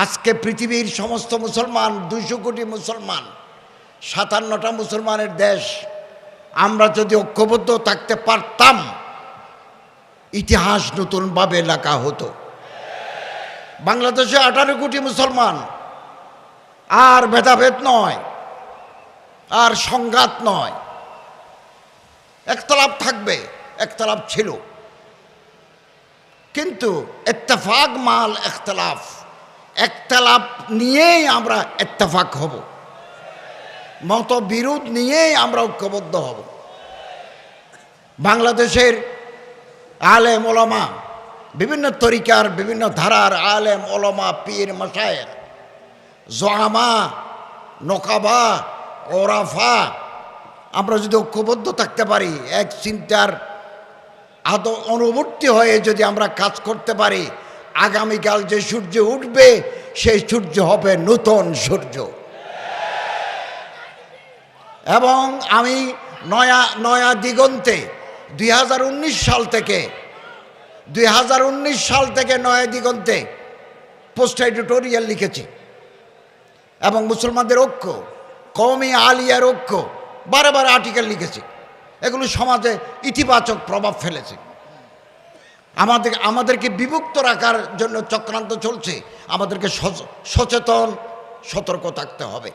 আজকে পৃথিবীর সমস্ত মুসলমান 200 কোটি মুসলমান, 57টা মুসলমানের দেশ, আমরা যদি ঐক্যবদ্ধ থাকতে পারতাম ইতিহাস নতুনভাবে লেখা হতো। বাংলাদেশে 18 কোটি মুসলমান, আর ভেদাভেদ নয়, আর সংঘাত নয়, একতলাপ থাকবে, একতলাপ ছিল, কিন্তু ইত্তেফাক মাল ইখতিলাফ, একতলাপ নিয়েই আমরা ইত্তেফাক হব, মতবিরোধ নিয়েই আমরা ঐক্যবদ্ধ হব। বাংলাদেশের আলেম ওলামা, বিভিন্ন তরিকার বিভিন্ন ধারার আলেম ওলামা, পীর মাশায়েখ, জোয়ামা, নকাবা, ওরাফা, আমরা যদি ঐক্যবদ্ধ থাকতে পারি, এক চিন্তার অনুবর্তী হয়ে যদি আমরা কাজ করতে পারি, আগামীকাল যে সূর্য উঠবে সেই সূর্য হবে নতুন সূর্য। এবং আমি নয়া দিগন্তে 2019 সাল থেকে নয়া দিগন্তে পোস্ট এডিটোরিয়াল লিখেছি, এবং মুসলমানদের ঐক্য, কওমি আলিয়ার ঐক্য, বারে বারে আর্টিকেল লিখেছি। এগুলো সমাজে ইতিবাচক প্রভাব ফেলেছে। আমাদেরকে বিভক্ত রাখার জন্য চক্রান্ত চলছে, আমাদেরকে সচেতন সতর্ক থাকতে হবে।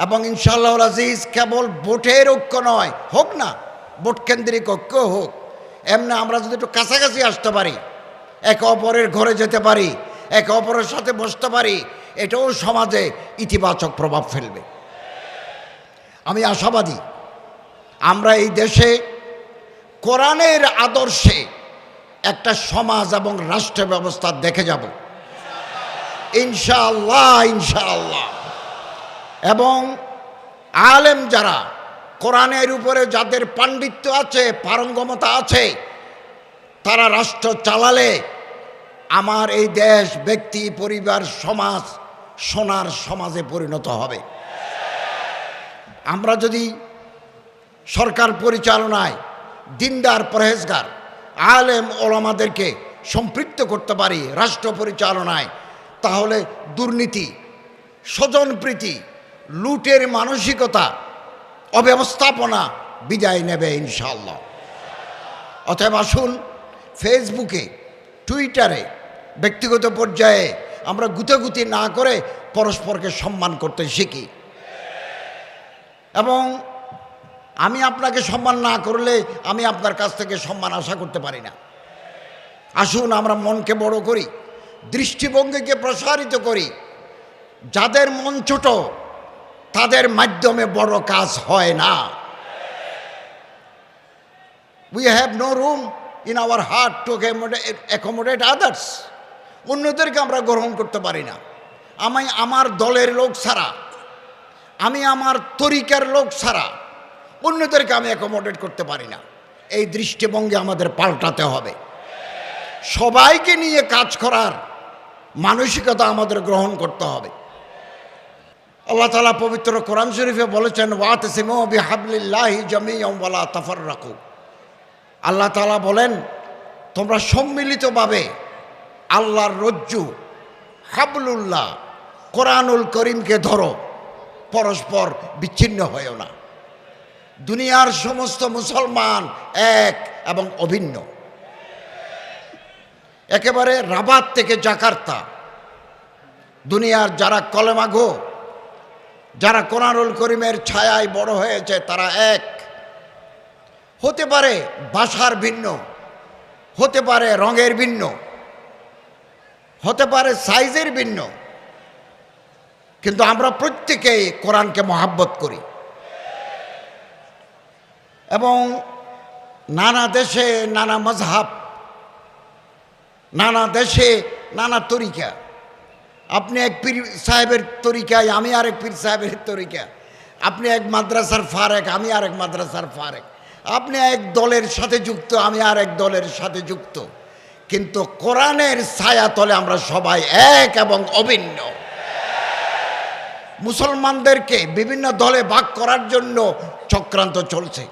এবং ইনশাআল্লাহ আজিজ, কেবল ভোটের ঐক্য নয়, হোক না ভোট কেন্দ্রিক ঐক্য হোক, এমনি আমরা যদি একটু কাছাকাছি আসতে পারি, একে অপরের ঘরে যেতে পারি, একে অপরের সাথে বসতে পারি, এটাও সমাজে ইতিবাচক প্রভাব ফেলবে। আমি আশাবাদী আমরা এই দেশে কোরআনের আদর্শে একটা সমাজ এবং রাষ্ট্র ব্যবস্থা দেখে যাব ইনশাআল্লাহ, ইনশাআল্লাহ। এবং আলেম যারা, কোরআনের উপরে যাদের পাণ্ডিত্য আছে, পারঙ্গমতা আছে, তারা রাষ্ট্র চালালে আমার এই দেশ, ব্যক্তি, পরিবার, সমাজ সোনার সমাজে পরিণত হবে। আমরা যদি সরকার পরিচালনায় দিনদার, পরহেজগার আলেম ওলামাদেরকে সম্পৃক্ত করতে পারি রাষ্ট্র পরিচালনায়, তাহলে দুর্নীতি, স্বজনপ্রীতি, লুটের মানসিকতা, অব্যবস্থাপনা বিদায় নেবে ইনশাআল্লাহ। অতএব আসুন ফেসবুকে, টুইটারে, ব্যক্তিগত পর্যায়ে আমরা গুতাগুতি না করে পরস্পরকে সম্মান করতে শিখি। এবং আমি আপনাকে সম্মান না করলে আমি আপনার কাছ থেকে সম্মান আশা করতে পারি না। আসুন আমরা মনকে বড় করি, দৃষ্টিভঙ্গিকে প্রসারিত করি। যাদের মন ছোট তাদের মাধ্যমে বড় কাজ হয় না। We have no room in our heart to accommodate others. অন্যদেরকে আমরা গ্রহণ করতে পারি না। আমি আমার দলের লোক ছাড়া, আমি আমার তরিকার লোক ছাড়া অন্যদেরকে আমি অ্যাকোমোডেট করতে পারি না। এই দৃষ্টিভঙ্গি আমাদের পাল্টাতে হবে। সবাইকে নিয়ে কাজ করার মানসিকতা আমাদের গ্রহণ করতে হবে। আল্লাহ তাআলা পবিত্র কোরআন শরীফে বলেছেন, ওয়াতাসিমু বিহাবলিল্লাহি জামিআন ওয়া লা তাফাররাকু। আল্লাহ তাআলা বলেন, তোমরা সম্মিলিতভাবে আল্লাহর রজ্জু হাবলুল্লাহ কোরআনুল করিমকে ধরো, পরস্পর বিচ্ছিন্ন হয়েও না। দুনিয়ার সমস্ত মুসলমান এক এবং অভিন্ন। একেবারে রাবাত থেকে জাকার্তা, দুনিয়ার যারা কলেমাগো, যারা কোরআনুল করিমের ছায়ায় বড় হয়েছে, তারা এক। হতে পারে ভাষার ভিন্ন, হতে পারে রঙের ভিন্ন, হতে পারে সাইজের ভিন্ন, কিন্তু আমরা প্রত্যেকেই কোরআনকে মহাব্বত করি। এবং নানা দেশে নানা মজহাব, নানা দেশে নানা তরিকা। আপনি এক পীর সাহেবের তরিকায়, আমি আরেক পীর সাহেবের তরিকা। আপনি এক মাদ্রাসার ফারেক, আমি আরেক মাদ্রাসার ফারেক। আপনি এক দলের সাথে যুক্ত, আমি আরেক দলের সাথে যুক্ত, কিন্তু কোরআনের ছায়া তলে আমরা সবাই এক এবং অভিন্ন। মুসলমানদেরকে বিভিন্ন দলে ভাগ করার জন্য চক্রান্ত চলছে।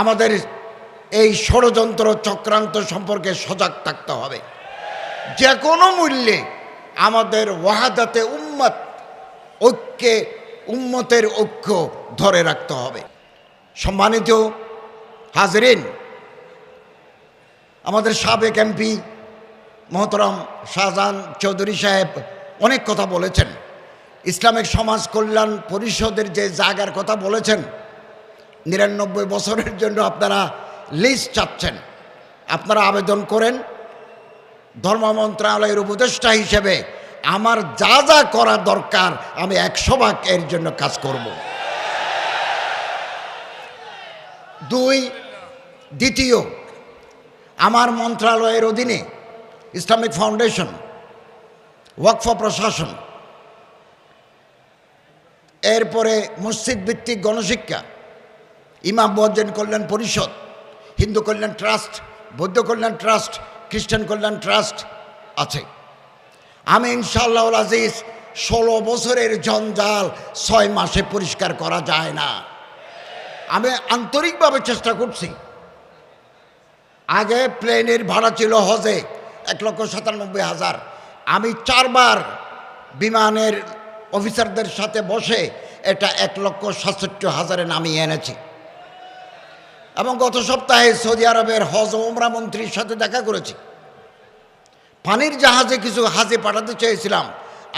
আমাদের এই ষড়যন্ত্র চক্রান্ত সম্পর্কে সজাগ থাকতে হবে। যে কোনো মূল্যে আমাদের ওয়াহাদাতে উম্মত, ঐক্যে উম্মতের ঐক্য ধরে রাখতে হবে। সম্মানিত হাজরিন, আমাদের সাবেক এমপি মোহতরম শাহজাহান চৌধুরী সাহেব অনেক কথা বলেছেন। ইসলামিক সমাজ কল্যাণ পরিষদের যে জায়গার কথা বলেছেন, ৯৯ বছরের জন্য আপনারা লিস্ট চাচ্ছেন, আপনারা আবেদন করেন। ধর্ম মন্ত্রণালয়ের উপদেষ্টা হিসেবে আমার যা যা করা দরকার আমি ১০০ এর জন্য কাজ করব। দ্বিতীয়, আমার মন্ত্রণালয়ের অধীনে ইসলামিক ফাউন্ডেশন, ওয়াকফ প্রশাসন, এরপরে মসজিদ ভিত্তিক গণশিক্ষা, ইমাম মুয়াজ্জিন কল্যাণ পরিষদ, হিন্দু কল্যাণ ট্রাস্ট, বৌদ্ধ কল্যাণ ট্রাস্ট, খ্রিস্টান কল্যাণ ট্রাস্ট আছে। আমি ইনশাআল্লাহ আজিজ 16 বছরের জঞ্জাল 6 মাসে পরিষ্কার করা যায় না। আমি আন্তরিকভাবে চেষ্টা করছি। আগে প্লেনের ভাড়া ছিল হজে ১,৯৭,০০০। আমি 4 বার বিমানের অফিসারদের সাথে বসে এটা ১,৬৭,০০০ নামিয়ে এনেছি। এবং গত সপ্তাহে সৌদি আরবের হজ ও উমরা মন্ত্রীর সাথে দেখা করেছি। পানির জাহাজে কিছু হাজি পাঠাতে চেয়েছিলাম,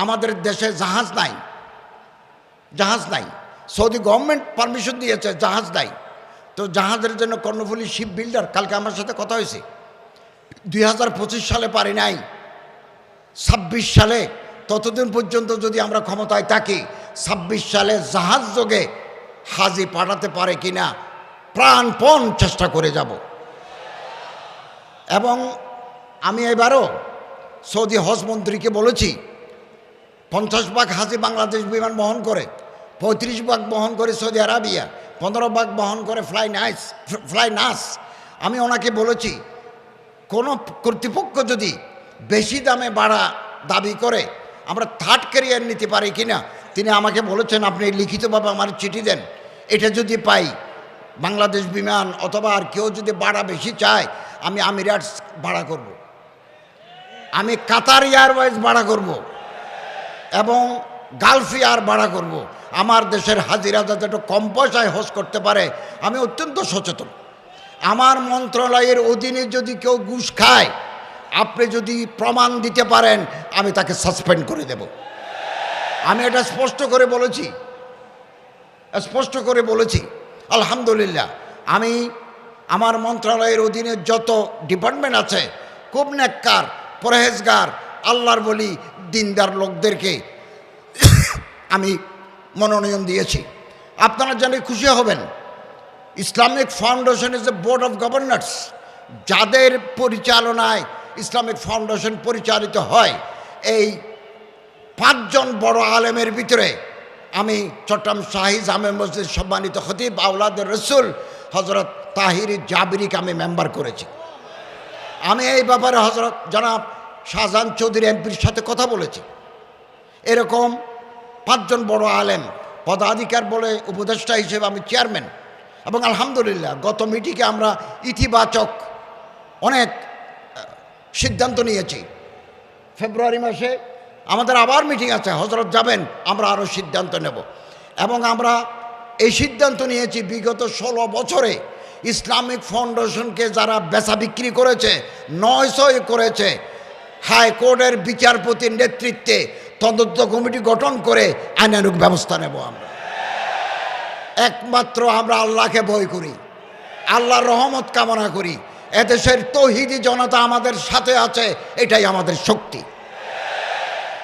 আমাদের দেশে জাহাজ নাই। সৌদি গভর্নমেন্ট পারমিশন দিয়েছে, জাহাজ নাই। তো জাহাজের জন্য কর্ণফুলী শিপ বিল্ডার কালকে আমার সাথে কথা হয়েছে, 2025 সালে পারি নাই, 26 সালে, ততদিন পর্যন্ত যদি আমরা ক্ষমতায় থাকি 26 সালে জাহাজ যোগে হাজি পাঠাতে পারে কিনা প্রাণপণ চেষ্টা করে যাব। এবং আমি এবারও সৌদি হজ মন্ত্রীকে বলেছি 50 ভাগ হাজি বাংলাদেশ বিমান বহন করে, 35 ভাগ বহন করে সৌদি আরবিয়া, 15 ভাগ বহন করে ফ্লাই নাস। আমি ওনাকে বলেছি কোনো কর্তৃপক্ষ যদি বেশি দামে ভাড়া দাবি করে আমরা থার্ড ক্যারিয়ার নিতে পারি কিনা। তিনি আমাকে বলেছেন আপনি লিখিতভাবে আমার চিঠি দেন, এটা যদি পাই বাংলাদেশ বিমান অথবা আর কেউ যদি ভাড়া বেশি চায় আমি আমিরাটস ভাড়া করব, আমি কাতার এয়ারওয়েজ ভাড়া করব এবং গালফ এয়ার ভাড়া করব। আমার দেশের হাজিরা যাতে একটু কম পয়সায় হজ করতে পারে আমি অত্যন্ত সচেতন। আমার মন্ত্রণালয়ের অধীনে যদি কেউ ঘুষ খায় আপনি যদি প্রমাণ দিতে পারেন আমি তাকে সাসপেন্ড করে দেব। আমি এটা স্পষ্ট করে বলেছি। আলহামদুলিল্লাহ আমি আমার মন্ত্রণালয়ের অধীনে যত ডিপার্টমেন্ট আছে খুব নেককার, পরহেজগার, আল্লাহর বলি, দিনদার লোকদেরকে আমি মনোনয়ন দিয়েছি। আপনারা জানি খুশি হবেন, Islamic foundation is a board of governors. যাদের পরিচালনায় ইসলামিক ফাউন্ডেশন পরিচালিত হয় এই 5 জন বড় আলেমের ভিতরে আমি চট্টগ্রাম শাহী জামে মসজিদ সম্মানিত খতিব আওলাদের রসুল হজরত তাহির জাবিরিকে আমি মেম্বার করেছি। আমি এই ব্যাপারে হজরত জনাব শাহজাহান চৌধুরী এমপির সাথে কথা বলেছি। এরকম 5 জন বড় আলেম পদাধিকার বলে উপদেষ্টা হিসেবে আমি চেয়ারম্যান। এবং আলহামদুলিল্লাহ গত মিটিংয়ে আমরা ইতিবাচক অনেক সিদ্ধান্ত নিয়েছি। ফেব্রুয়ারি মাসে আমাদের আবার মিটিং আছে, হজরত যাবেন, আমরা আরও সিদ্ধান্ত নেব। এবং আমরা এই সিদ্ধান্ত নিয়েছি বিগত 16 বছরে ইসলামিক ফাউন্ডেশনকে যারা বেচা বিক্রি করেছে, 900 করেছে, হাইকোর্টের বিচারপতির নেতৃত্বে তদন্ত কমিটি গঠন করে আইনানুগ ব্যবস্থা নেব। আমরা একমাত্র আমরা আল্লাহকে ভয় করি, আল্লাহর রহমত কামনা করি। এদেশের তৌহিদি জনতা আমাদের সাথে আছে, এটাই আমাদের শক্তি।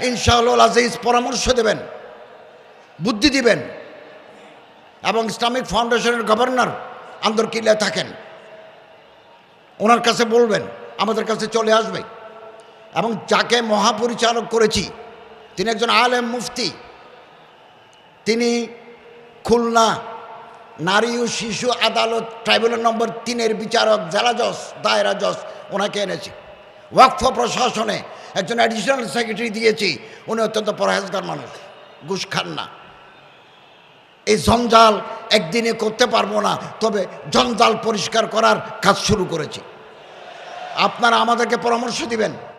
ইনশাআল্লাহ আজিজ পরামর্শ দেবেন, বুদ্ধি দিবেন। এবং ইসলামিক ফাউন্ডেশনের গভর্নর আন্দরকিল্লায় থাকেন, ওনার কাছে বলবেন, আমাদের কাছে চলে আসবে। এবং যাকে মহাপরিচালক করেছি তিনি একজন আলেম মুফতি, তিনি খুলনা নারী ও শিশু আদালত ট্রাইব্যুনাল নম্বর 3-এর বিচারক, জেলা জজ, দায়রা জজ, ওনাকে এনেছি। ওয়াকফ প্রশাসনে একজন অ্যাডিশনাল সেক্রেটারি দিয়েছি, উনি অত্যন্ত পরহেজগার মানুষ, ঘুষ খান না। এই জঞ্জাল একদিনে করতে পারবো না, তবে জঞ্জাল পরিষ্কার করার কাজ শুরু করেছি। আপনারা আমাদেরকে পরামর্শ দিবেন।